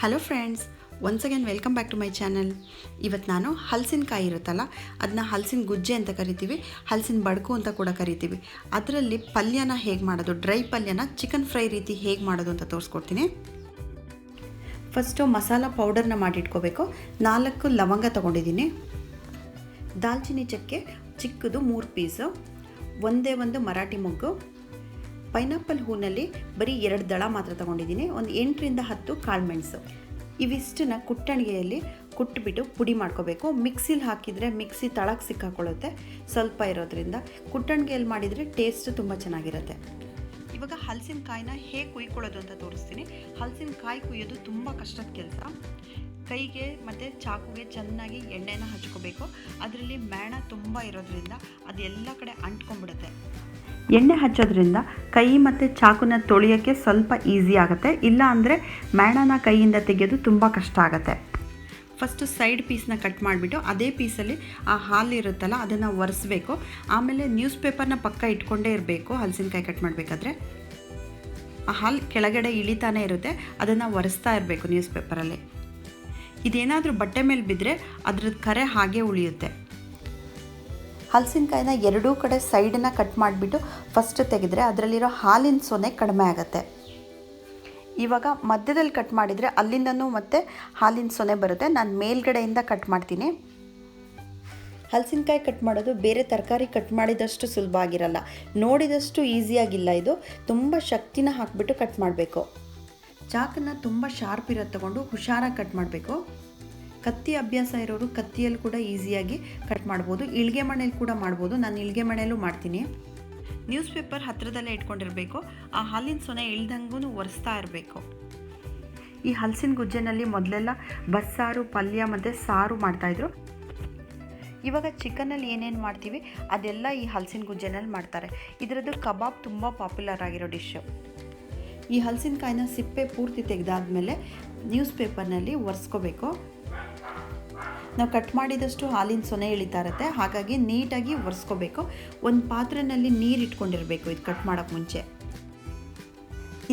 Hello friends, once again welcome back to my channel. ಇವತ್ತು ನಾನು ಹಲಸಿನಕಾಯಿ ಇರುತ್ತಲ್ಲ, ಅದನ್ನ ಹಲಸಿನ ಗುಜ್ಜೆ ಅಂತ ಕರಿತೀವಿ, ಹಲಸಿನ ಬಡ್ಕು ಅಂತ ಕೂಡ ಕರಿತೀವಿ. ಅದರಲ್ಲಿ ಪಲ್ಯನ ಹೇಗೆ ಮಾಡೋದು, ಡ್ರೈ ಪಲ್ಯನ ಚಿಕನ್ ಫ್ರೈ ರೀತಿ ಹೇಗೆ ಮಾಡೋದು ಅಂತ ತೋರಿಸ್ಕೊಡ್ತೀನಿ. ಫಸ್ಟು ಮಸಾಲ ಪೌಡರ್ನ ಮಾಡಿಟ್ಕೋಬೇಕು. 4 ಲವಂಗ ತೊಗೊಂಡಿದ್ದೀನಿ, ದಾಲ್ಚಿನ್ನಿ ಚಕ್ಕೆ ಚಿಕ್ಕದು 3 ಪೀಸು, ಒಂದೇ ಒಂದು ಮರಾಠಿ ಮೊಗ್ಗು, ಪೈನಾಪಲ್ ಹೂನಲ್ಲಿ ಬರೀ 2 ದಳ ಮಾತ್ರ ತೊಗೊಂಡಿದ್ದೀನಿ, ಒಂದು 8ರಿಂದ 10 ಕಾಳುಮೆಣಸು. ಇವಿಷ್ಟನ್ನ ಕುಟ್ಟಣಿಗೆಯಲ್ಲಿ ಕುಟ್ಬಿಟ್ಟು ಪುಡಿ ಮಾಡ್ಕೋಬೇಕು. ಮಿಕ್ಸಿಲಿ ಹಾಕಿದರೆ ಮಿಕ್ಸಿ ತಳಕ್ಕೆ ಸಿಕ್ಕಾಕೊಳ್ಳುತ್ತೆ ಸ್ವಲ್ಪ ಇರೋದ್ರಿಂದ. ಕುಟ್ಟಣಿಗೆಯಲ್ಲಿ ಮಾಡಿದರೆ ಟೇಸ್ಟ್ ತುಂಬ ಚೆನ್ನಾಗಿರುತ್ತೆ. ಇವಾಗ ಹಲಸಿನಕಾಯಿನ ಹೇಗೆ ಕುಯ್ಕೊಳ್ಳೋದು ಅಂತ ತೋರಿಸ್ತೀನಿ. ಹಲಸಿನಕಾಯಿ ಕುಯ್ಯೋದು ತುಂಬ ಕಷ್ಟದ ಕೆಲಸ. ಕೈಗೆ ಮತ್ತು ಚಾಕುಗೆ ಚೆನ್ನಾಗಿ ಎಣ್ಣೆನ ಹಚ್ಕೋಬೇಕು. ಅದರಲ್ಲಿ ಮೇಣ ತುಂಬ ಇರೋದ್ರಿಂದ ಅದೆಲ್ಲ ಕಡೆ ಅಂಟ್ಕೊಂಡ್ಬಿಡುತ್ತೆ. ಎಣ್ಣೆ ಹಚ್ಚೋದ್ರಿಂದ ಕೈ ಮತ್ತು ಚಾಕುನ ತೊಳೆಯೋಕ್ಕೆ ಸ್ವಲ್ಪ ಈಸಿ ಆಗುತ್ತೆ, ಇಲ್ಲ ಅಂದರೆ ಮೇಣನ ಕೈಯಿಂದ ತೆಗೆಯೋದು ತುಂಬ ಕಷ್ಟ ಆಗುತ್ತೆ. ಫಸ್ಟು ಸೈಡ್ ಪೀಸ್ನ ಕಟ್ ಮಾಡಿಬಿಟ್ಟು ಅದೇ ಪೀಸಲ್ಲಿ ಆ ಹಾಲು ಇರುತ್ತಲ್ಲ ಅದನ್ನು ಒರೆಸ್ಬೇಕು. ಆಮೇಲೆ ನ್ಯೂಸ್ ಪೇಪರ್ನ ಪಕ್ಕ ಇಟ್ಕೊಂಡೇ ಇರಬೇಕು. ಹಲಸಿನಕಾಯಿ ಕಟ್ ಮಾಡಬೇಕಾದ್ರೆ ಆ ಹಾಲು ಕೆಳಗಡೆ ಇಳಿತಾನೆ ಇರುತ್ತೆ, ಅದನ್ನು ಒರೆಸ್ತಾ ಇರಬೇಕು ನ್ಯೂಸ್ ಪೇಪರಲ್ಲಿ. ಇದೇನಾದರೂ ಬಟ್ಟೆ ಮೇಲೆ ಬಿದ್ದರೆ ಅದ್ರದ್ದು ಕರೆ ಹಾಗೆ ಉಳಿಯುತ್ತೆ. ಹಲಸಿನಕಾಯಿನ ಎರಡೂ ಕಡೆ ಸೈಡನ್ನು ಕಟ್ ಮಾಡಿಬಿಟ್ಟು ಫಸ್ಟ್ ತೆಗೆದ್ರೆ ಅದರಲ್ಲಿರೋ ಹಾಲಿನ ಸೊನೆ ಕಡಿಮೆ ಆಗುತ್ತೆ. ಇವಾಗ ಮಧ್ಯದಲ್ಲಿ ಕಟ್ ಮಾಡಿದರೆ ಅಲ್ಲಿಂದನೂ ಮತ್ತೆ ಹಾಲಿನ ಸೊನೆ ಬರುತ್ತೆ. ನಾನು ಮೇಲ್ಗಡೆಯಿಂದ ಕಟ್ ಮಾಡ್ತೀನಿ. ಹಲಸಿನಕಾಯಿ ಕಟ್ ಮಾಡೋದು ಬೇರೆ ತರಕಾರಿ ಕಟ್ ಮಾಡಿದಷ್ಟು ಸುಲಭ ಆಗಿರಲ್ಲ, ನೋಡಿದಷ್ಟು ಈಸಿಯಾಗಿಲ್ಲ. ಇದು ತುಂಬ ಶಕ್ತಿನ ಹಾಕಿಬಿಟ್ಟು ಕಟ್ ಮಾಡಬೇಕು. ಚಾಕನ್ನು ತುಂಬ ಶಾರ್ಪ್ ಇರೋದು ತಗೊಂಡು ಹುಷಾರಾಗಿ ಕಟ್ ಮಾಡಬೇಕು. ಕತ್ತಿ ಅಭ್ಯಾಸ ಇರೋರು ಕತ್ತಿಯಲ್ಲಿ ಕೂಡ ಈಸಿಯಾಗಿ ಕಟ್ ಮಾಡ್ಬೋದು, ಇಳ್ಗೆ ಮಣೆಯಲ್ಲಿ ಕೂಡ ಮಾಡ್ಬೋದು. ನಾನು ಇಳ್ಗೆ ಮಣೆಯಲ್ಲೂ ಮಾಡ್ತೀನಿ. ನ್ಯೂಸ್ ಪೇಪರ್ ಹತ್ತಿರದಲ್ಲೇ ಇಟ್ಕೊಂಡಿರಬೇಕು. ಆ ಹಾಲಿನ ಸೊನೆ ಇಳ್ದಂಗೂ ಒರೆಸ್ತಾ ಇರಬೇಕು. ಈ ಹಲಸಿನ ಗುಜ್ಜೆನಲ್ಲಿ ಮೊದಲೆಲ್ಲ ಬಸ್ಸಾರು, ಪಲ್ಯ ಮತ್ತು ಸಾರು ಮಾಡ್ತಾಯಿದ್ರು. ಇವಾಗ ಚಿಕನಲ್ಲಿ ಏನೇನು ಮಾಡ್ತೀವಿ ಅದೆಲ್ಲ ಈ ಹಲಸಿನ ಗುಜ್ಜೆನಲ್ಲಿ ಮಾಡ್ತಾರೆ. ಇದರದ್ದು ಕಬಾಬ್ ತುಂಬ ಪಾಪ್ಯುಲರ್ ಆಗಿರೋ ಡಿಶ್ಶು. ಈ ಹಲಸಿನಕಾಯಿನ ಸಿಪ್ಪೆ ಪೂರ್ತಿ ತೆಗೆದಾದ್ಮೇಲೆ ನ್ಯೂಸ್ ಪೇಪರ್ನಲ್ಲಿ ಒರೆಸ್ಕೋಬೇಕು. ನಾವು ಕಟ್ ಮಾಡಿದಷ್ಟು ಹಾಲಿನ ಸೊನೆ ಇಳಿತಾ ಇರುತ್ತೆ, ಹಾಗಾಗಿ ನೀಟಾಗಿ ಒರೆಸ್ಕೋಬೇಕು. ಒಂದು ಪಾತ್ರೆಯಲ್ಲಿ ನೀರು ಇಟ್ಕೊಂಡಿರಬೇಕು ಇದು ಕಟ್ ಮಾಡೋಕ್ಕೆ ಮುಂಚೆ.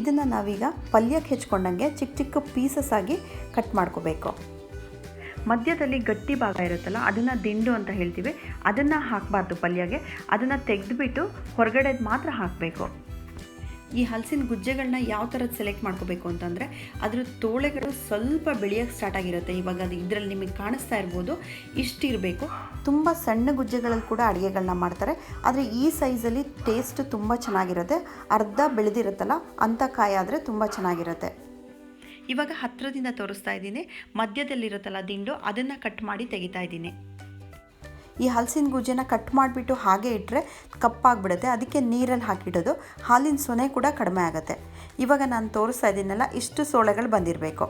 ಇದನ್ನು ನಾವೀಗ ಪಲ್ಯಕ್ಕೆ ಹೆಚ್ಕೊಂಡಂಗೆ ಚಿಕ್ಕ ಚಿಕ್ಕ ಪೀಸಸ್ ಆಗಿ ಕಟ್ ಮಾಡ್ಕೋಬೇಕು. ಮಧ್ಯದಲ್ಲಿ ಗಟ್ಟಿ ಭಾಗ ಇರುತ್ತಲ್ಲ ಅದನ್ನು ದಿಂಡು ಅಂತ ಹೇಳ್ತೀವಿ, ಅದನ್ನು ಹಾಕಬಾರ್ದು ಪಲ್ಯಗೆ. ಅದನ್ನು ತೆಗೆದುಬಿಟ್ಟು ಹೊರಗಡೆದು ಮಾತ್ರ ಹಾಕಬೇಕು. ಈ ಹಲಸಿನ ಗುಜ್ಜೆಗಳನ್ನ ಯಾವ ಥರದ್ದು ಸೆಲೆಕ್ಟ್ ಮಾಡ್ಕೋಬೇಕು ಅಂತಂದರೆ ಅದ್ರ ತೋಳೆಗಳು ಸ್ವಲ್ಪ ಬೆಳೆಯೋಕ್ಕೆ ಸ್ಟಾರ್ಟ್ ಆಗಿರುತ್ತೆ. ಇವಾಗ ಅದು ಇದರಲ್ಲಿ ನಿಮಗೆ ಕಾಣಿಸ್ತಾ ಇರ್ಬೋದು, ಇಷ್ಟಿರಬೇಕು. ತುಂಬ ಸಣ್ಣ ಗುಜ್ಜೆಗಳಲ್ಲಿ ಕೂಡ ಅಡುಗೆಗಳನ್ನ ಮಾಡ್ತಾರೆ, ಆದರೆ ಈ ಸೈಜಲ್ಲಿ ಟೇಸ್ಟ್ ತುಂಬ ಚೆನ್ನಾಗಿರುತ್ತೆ. ಅರ್ಧ ಬೆಳೆದಿರುತ್ತಲ್ಲ ಅಂಥ ಕಾಯಿ ಆದರೆ ತುಂಬ ಚೆನ್ನಾಗಿರುತ್ತೆ. ಇವಾಗ ಹತ್ತಿರದಿಂದ ತೋರಿಸ್ತಾ ಇದ್ದೀನಿ. ಮಧ್ಯದಲ್ಲಿರುತ್ತಲ್ಲ ದಿಂಡು, ಅದನ್ನು ಕಟ್ ಮಾಡಿ ತೆಗಿತಾ ಇದ್ದೀನಿ. ಈ ಹಲಸಿನ ಗುಜ್ಜೆನ ಕಟ್ ಮಾಡಿಬಿಟ್ಟು ಹಾಗೆ ಇಟ್ಟರೆ ಕಪ್ಪಾಗಿಬಿಡುತ್ತೆ, ಅದಕ್ಕೆ ನೀರಲ್ಲಿ ಹಾಕಿಡೋದು. ಹಾಲಿನ ಸೊನೆ ಕೂಡ ಕಡಿಮೆ ಆಗುತ್ತೆ. ಇವಾಗ ನಾನು ತೋರಿಸ್ತಾ ಇದ್ದೀನಲ್ಲ, ಇಷ್ಟು ಸೋಳೆಗಳು ಬಂದಿರಬೇಕು.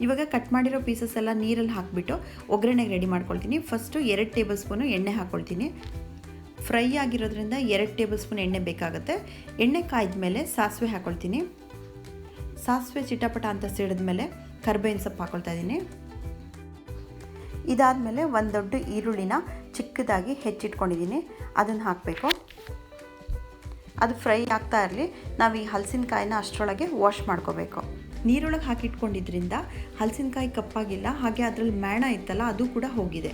ಇವಾಗ ಕಟ್ ಮಾಡಿರೋ ಪೀಸಸ್ ಎಲ್ಲ ನೀರಲ್ಲಿ ಹಾಕಿಬಿಟ್ಟು ಒಗ್ಗರಣೆಗೆ ರೆಡಿ ಮಾಡ್ಕೊಳ್ತೀನಿ. ಫಸ್ಟು 2 ಟೇಬಲ್ ಸ್ಪೂನು ಎಣ್ಣೆ ಹಾಕ್ಕೊಳ್ತೀನಿ. ಫ್ರೈ ಆಗಿರೋದ್ರಿಂದ 2 ಟೇಬಲ್ ಸ್ಪೂನ್ ಎಣ್ಣೆ ಬೇಕಾಗುತ್ತೆ. ಎಣ್ಣೆ ಕಾಯ್ದ ಮೇಲೆ ಸಾಸಿವೆ ಹಾಕ್ಕೊಳ್ತೀನಿ. ಸಾಸಿವೆ ಚಿಟಪಟ ಅಂತ ಸಿಡಿದ್ಮೇಲೆ ಕರಿಬೇವಿನ ಸೊಪ್ಪು ಹಾಕ್ಕೊಳ್ತಾ ಇದ್ದೀನಿ. ಇದಾದಮೇಲೆ ಒಂದು ದೊಡ್ಡ ಈರುಳ್ಳಿನ ಚಿಕ್ಕದಾಗಿ ಹೆಚ್ಚಿಟ್ಕೊಂಡಿದ್ದೀನಿ, ಅದನ್ನು ಹಾಕಬೇಕು. ಅದು ಫ್ರೈ ಆಗ್ತಾ ಇರಲಿ. ನಾವು ಈ ಹಲಸಿನಕಾಯಿನ ಅಷ್ಟರೊಳಗೆ ವಾಶ್ ಮಾಡ್ಕೋಬೇಕು. ನೀರೊಳಗೆ ಹಾಕಿಟ್ಕೊಂಡಿದ್ರಿಂದ ಹಲಸಿನಕಾಯಿ ಕಪ್ಪಾಗಿಲ್ಲ, ಹಾಗೆ ಅದರಲ್ಲಿ ಮೇಣ ಇತ್ತಲ್ಲ ಅದು ಕೂಡ ಹೋಗಿದೆ.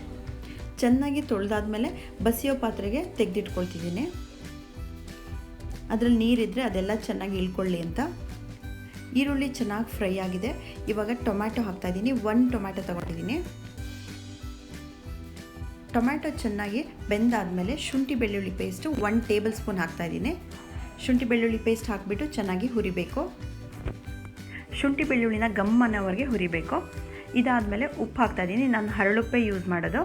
ಚೆನ್ನಾಗಿ ತೊಳೆದಾದ್ಮೇಲೆ ಬಸಿಯೋ ಪಾತ್ರೆಗೆ ತೆಗೆದಿಟ್ಕೊಳ್ತಿದ್ದೀನಿ. ಅದರಲ್ಲಿ ನೀರಿದ್ದರೆ ಅದೆಲ್ಲ ಚೆನ್ನಾಗಿ ಇಳ್ಕೊಳ್ಳಿ ಅಂತ. ಈರುಳ್ಳಿ ಚೆನ್ನಾಗಿ ಫ್ರೈ ಆಗಿದೆ. ಇವಾಗ ಟೊಮ್ಯಾಟೊ ಹಾಕ್ತಾಯಿದ್ದೀನಿ. 1 ಟೊಮ್ಯಾಟೊ ತೊಗೊಂಡಿದ್ದೀನಿ. ಟೊಮ್ಯಾಟೊ ಚೆನ್ನಾಗಿ ಬೆಂದಾದಮೇಲೆ ಶುಂಠಿ ಬೆಳ್ಳುಳ್ಳಿ ಪೇಸ್ಟು 1 ಟೇಬಲ್ ಸ್ಪೂನ್ ಹಾಕ್ತಾಯಿದ್ದೀನಿ. ಶುಂಠಿ ಬೆಳ್ಳುಳ್ಳಿ ಪೇಸ್ಟ್ ಹಾಕಿಬಿಟ್ಟು ಚೆನ್ನಾಗಿ ಹುರಿಬೇಕು. ಶುಂಠಿ ಬೆಳ್ಳುಳ್ಳಿನ ಗಮ್ಮನವರೆಗೆ ಹುರಿಬೇಕು. ಇದಾದಮೇಲೆ ಉಪ್ಪು ಹಾಕ್ತಾಯಿದ್ದೀನಿ. ನಾನು ಹರಳುಪ್ಪೆ ಯೂಸ್ ಮಾಡೋದು.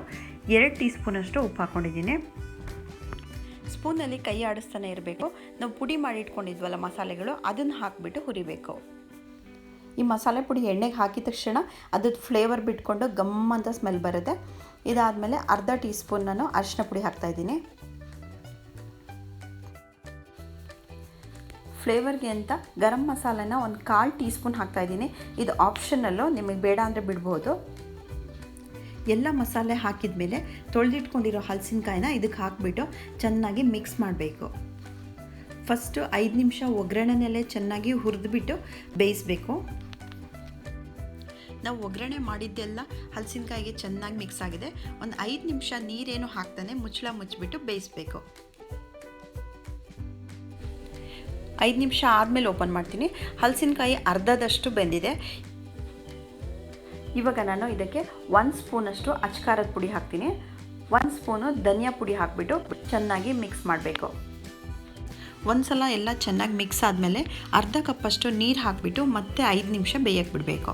2 ಟೀ ಸ್ಪೂನಷ್ಟು ಉಪ್ಪು ಹಾಕ್ಕೊಂಡಿದ್ದೀನಿ. ಸ್ಪೂನಲ್ಲಿ ಕೈ ಆಡಿಸ್ತಾನೆ ಇರಬೇಕು. ನಾವು ಪುಡಿ ಮಾಡಿ ಇಟ್ಕೊಂಡಿದ್ವಲ್ಲ ಮಸಾಲೆಗಳು, ಅದನ್ನು ಹಾಕಿಬಿಟ್ಟು ಹುರಿಬೇಕು. ಈ ಮಸಾಲೆ ಪುಡಿ ಎಣ್ಣೆಗೆ ಹಾಕಿದ ತಕ್ಷಣ ಅದ್ರದ್ದು ಫ್ಲೇವರ್ ಬಿಟ್ಕೊಂಡು ಗಮ್ ಅಂತ ಸ್ಮೆಲ್ ಬರುತ್ತೆ. ಇದಾದಮೇಲೆ ಅರ್ಧ ಟೀ ಸ್ಪೂನ್ ನಾನು ಅರಿಶಿನ ಪುಡಿ ಹಾಕ್ತಾಯಿದ್ದೀನಿ. ಫ್ಲೇವರ್ಗೆ ಅಂತ ಗರಂ ಮಸಾಲೆನ 1/4 ಟೀ ಸ್ಪೂನ್ ಹಾಕ್ತಾಯಿದ್ದೀನಿ. ಇದು ಆಪ್ಷನಲ್ಲು, ನಿಮಗೆ ಬೇಡ ಅಂದರೆ ಬಿಡ್ಬೋದು. ಎಲ್ಲ ಮಸಾಲೆ ಹಾಕಿದ ಮೇಲೆ ತೊಳೆದಿಟ್ಕೊಂಡಿರೋ ಹಲಸಿನಕಾಯಿನ ಇದಕ್ಕೆ ಹಾಕಿಬಿಟ್ಟು ಚೆನ್ನಾಗಿ ಮಿಕ್ಸ್ ಮಾಡಬೇಕು. ಫಸ್ಟು 5 ನಿಮಿಷ ಒಗ್ಗರಣೆನಲ್ಲೇ ಚೆನ್ನಾಗಿ ಹುರಿದ್ಬಿಟ್ಟು ಬೇಯಿಸಬೇಕು. ನಾವು ಒಗ್ಗರಣೆ ಮಾಡಿದ್ದೆಲ್ಲ ಹಲಸಿನಕಾಯಿಗೆ ಚೆನ್ನಾಗಿ ಮಿಕ್ಸ್ ಆಗಿದೆ. ಒಂದು 5 ನಿಮಿಷ ನೀರೇನು ಹಾಕ್ತಾನೆ ಮುಚ್ಚಳ ಮುಚ್ಚಿಬಿಟ್ಟು ಬೇಯಿಸಬೇಕು. 5 ನಿಮಿಷ ಆದಮೇಲೆ ಓಪನ್ ಮಾಡ್ತೀನಿ. ಹಲಸಿನಕಾಯಿ ಅರ್ಧದಷ್ಟು ಬೆಂದಿದೆ. ಇವಾಗ ನಾನು ಇದಕ್ಕೆ 1 ಸ್ಪೂನಷ್ಟು ಅಚ್ಕಾರದ ಪುಡಿ ಹಾಕ್ತೀನಿ. 1 ಸ್ಪೂನು ಧನಿಯಾ ಪುಡಿ ಹಾಕಿಬಿಟ್ಟು ಚೆನ್ನಾಗಿ ಮಿಕ್ಸ್ ಮಾಡಬೇಕು. ಒಂದು ಸಲ ಎಲ್ಲ ಚೆನ್ನಾಗಿ ಮಿಕ್ಸ್ ಆದಮೇಲೆ ಅರ್ಧ ಕಪ್ಪಷ್ಟು ನೀರು ಹಾಕಿಬಿಟ್ಟು ಮತ್ತೆ 5 ನಿಮಿಷ ಬೇಯಕ್ಕೆ ಬಿಡಬೇಕು.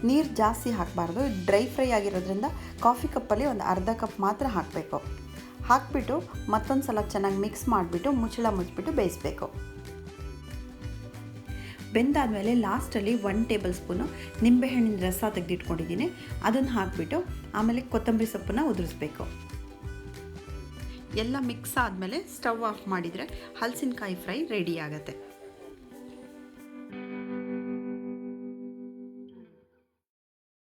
ನೀರು ಜಾಸ್ತಿ ಹಾಕಬಾರ್ದು, ಡ್ರೈ ಫ್ರೈ ಆಗಿರೋದ್ರಿಂದ ಕಾಫಿ ಕಪ್ಪಲ್ಲಿ ಒಂದು ಅರ್ಧ ಕಪ್ ಮಾತ್ರ ಹಾಕಬೇಕು. ಹಾಕಿಬಿಟ್ಟು ಮತ್ತೊಂದು ಸಲ ಚೆನ್ನಾಗಿ ಮಿಕ್ಸ್ ಮಾಡಿಬಿಟ್ಟು ಮುಚ್ಚಳ ಮುಚ್ಚಿಬಿಟ್ಟು ಬೇಯಿಸಬೇಕು. ಬೆಂದಾದಮೇಲೆ ಲಾಸ್ಟಲ್ಲಿ 1 ಟೇಬಲ್ ಸ್ಪೂನು ನಿಂಬೆಹಣ್ಣಿನ ರಸ ತೆಗೆದಿಟ್ಕೊಂಡಿದ್ದೀನಿ, ಅದನ್ನು ಹಾಕಿಬಿಟ್ಟು ಆಮೇಲೆ ಕೊತ್ತಂಬರಿ ಸೊಪ್ಪನ್ನು ಉದುರಿಸ್ಬೇಕು. ಎಲ್ಲ ಮಿಕ್ಸ್ ಆದಮೇಲೆ ಸ್ಟವ್ ಆಫ್ ಮಾಡಿದರೆ ಹಲಸಿನಕಾಯಿ ಫ್ರೈ ರೆಡಿ ಆಗುತ್ತೆ.